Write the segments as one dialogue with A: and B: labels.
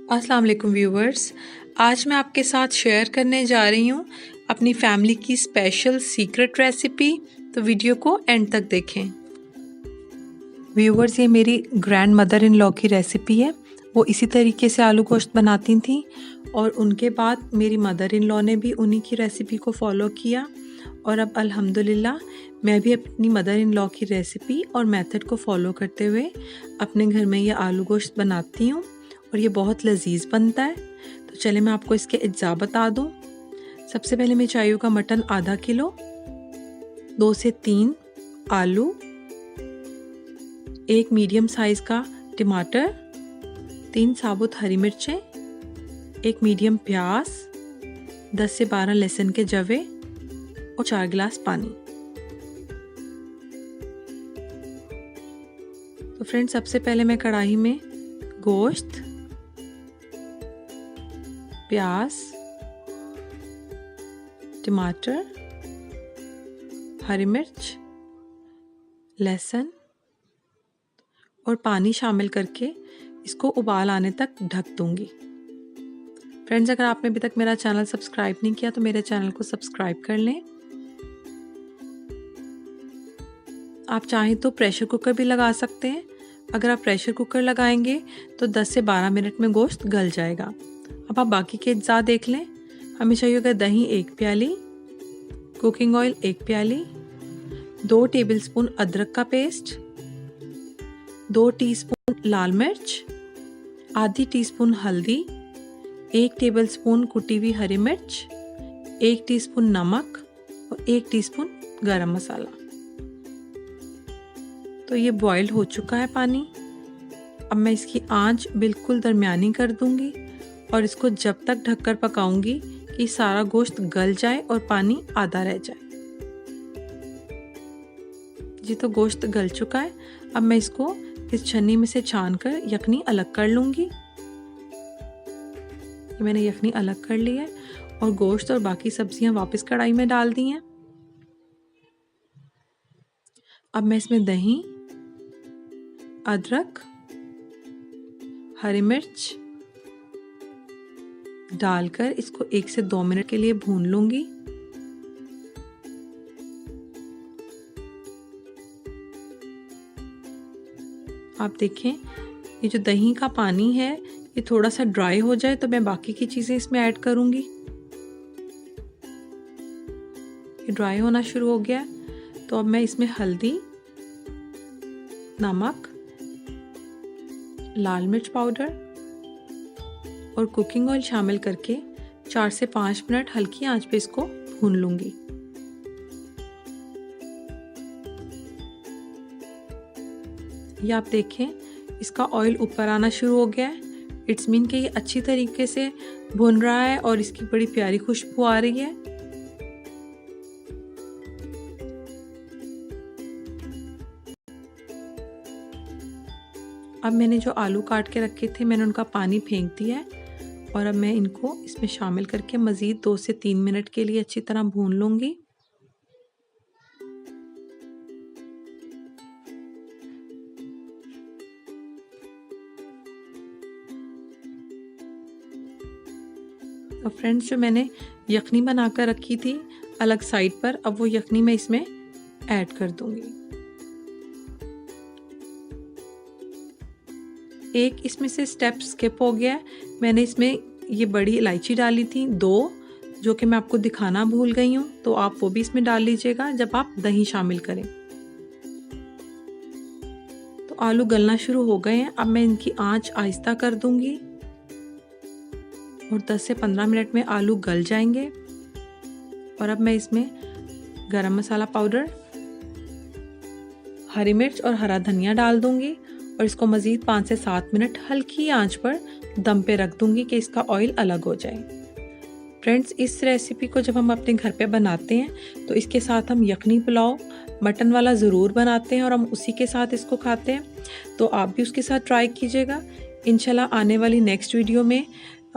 A: अस्सलाम वालेकुम व्यूवर्स। आज मैं आपके साथ शेयर करने जा रही हूँ अपनी फैमिली की स्पेशल सीक्रेट रेसिपी, तो वीडियो को एंड तक देखें। व्यूवर्स, ये मेरी ग्रैंड मदर इन लॉ की रेसिपी है। वो इसी तरीके से आलू गोश्त बनाती थी और उनके बाद मेरी मदर इन लॉ ने भी उन्हीं की रेसिपी को फॉलो किया और अब अल्हम्दुलिल्लाह मैं भी अपनी मदर इन लॉ की रेसिपी और मेथड को फॉलो करते हुए अपने घर में ये आलू गोश्त बनाती हूँ और ये बहुत लजीज बनता है। तो चले मैं आपको इसके अज्जा बता दूं। सबसे पहले मैं चाहिए का मटन आधा किलो, 2 से 3 आलू, 1 मीडियम साइज का टमाटर, 3 साबुत हरी मिर्चें, 1 मीडियम प्याज, 10 से 12 लहसुन के जवे और 4 गिलास पानी। तो फ्रेंड्स, सबसे पहले मैं कढ़ाई में गोश्त, प्याज, टमाटर, हरी मिर्च, लहसुन और पानी शामिल करके इसको उबाल आने तक ढक दूंगी। फ्रेंड्स, अगर आपने अभी तक मेरा चैनल सब्सक्राइब नहीं किया तो मेरे चैनल को सब्सक्राइब कर लें। आप चाहें तो प्रेशर कुकर भी लगा सकते हैं। अगर आप प्रेशर कुकर लगाएंगे तो 10 से 12 मिनट में गोश्त गल जाएगा। अब आप बाकी के अज्जा देख लें। हमें चाहिए होगा दही 1 प्याली, कुकिंग ऑयल 1 प्याली, 2 टेबलस्पून अदरक का पेस्ट, 2 टीस्पून लाल मिर्च, आधी टीस्पून हल्दी, 1 टेबलस्पून कुटी हुई हरी मिर्च, 1 टीस्पून नमक और 1 टीस्पून गरम मसाला। तो ये बॉईल हो चुका है पानी। अब मैं इसकी आंच बिल्कुल दरमियानी कर दूंगी और इसको जब तक ढककर पकाऊंगी कि सारा गोश्त गल जाए और पानी आधा रह जाए। जी, तो गोश्त गल चुका है। अब मैं इसको इस छन्नी में से छान कर यखनी अलग कर लूंगी। ये मैंने यखनी अलग कर ली है और गोश्त और बाकी सब्जियां वापस कढ़ाई में डाल दी हैं। अब मैं इसमें दही, अदरक, हरी मिर्च डालकर इसको 1 से 2 मिनट के लिए भून लूंगी। आप देखें, ये जो दही का पानी है ये थोड़ा सा ड्राई हो जाए तो मैं बाकी की चीजें इसमें ऐड करूंगी। ये ड्राई होना शुरू हो गया तो अब मैं इसमें हल्दी, नमक, लाल मिर्च पाउडर और कुकिंग ऑयल शामिल करके 4 से 5 मिनट हल्की आंच पे इसको भून लूंगी। ये आप देखें, इसका ऑयल ऊपर आना शुरू हो गया है। इट्स मीन कि ये अच्छी तरीके से भुन रहा है और इसकी बड़ी प्यारी खुशबू आ रही है। अब मैंने जो आलू काट के रखे थे मैंने उनका पानी फेंक दिया है और अब मैं इनको इसमें शामिल करके मज़ीद 2 से 3 मिनट के लिए अच्छी तरह भून लूंगी। तो फ्रेंड्स, जो मैंने यखनी बनाकर रखी थी अलग साइड पर, अब वो यखनी मैं इसमें ऐड कर दूंगी। एक इसमें से स्टेप स्किप हो गया है। मैंने इसमें ये बड़ी इलायची डाली थी 2, जो कि मैं आपको दिखाना भूल गई हूँ, तो आप वो भी इसमें डाल लीजिएगा जब आप दही शामिल करें। तो आलू गलना शुरू हो गए हैं। अब मैं इनकी आंच आहिस्ता कर दूंगी और 10 से 15 मिनट में आलू गल जाएंगे। और अब मैं इसमें गरम मसाला पाउडर, हरी मिर्च और हरा धनिया डाल दूंगी और इसको मज़ीद 5 से 7 मिनट हल्की आंच पर दम पे रख दूंगी कि इसका ऑयल अलग हो जाए। फ्रेंड्स, इस रेसिपी को जब हम अपने घर पे बनाते हैं तो इसके साथ हम यखनी पुलाव मटन वाला ज़रूर बनाते हैं और हम उसी के साथ इसको खाते हैं। तो आप भी उसके साथ ट्राई कीजिएगा। इंशाल्लाह आने वाली नेक्स्ट वीडियो में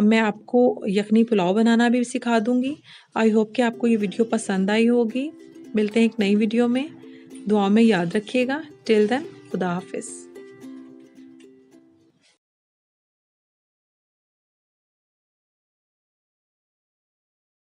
A: मैं आपको यखनी पुलाव बनाना भी सिखा दूंगी। आई होप कि आपको ये वीडियो पसंद आई होगी। मिलते हैं एक नई वीडियो में। दुआ में याद रखिएगा। टिल देन, खुदा हाफिज़।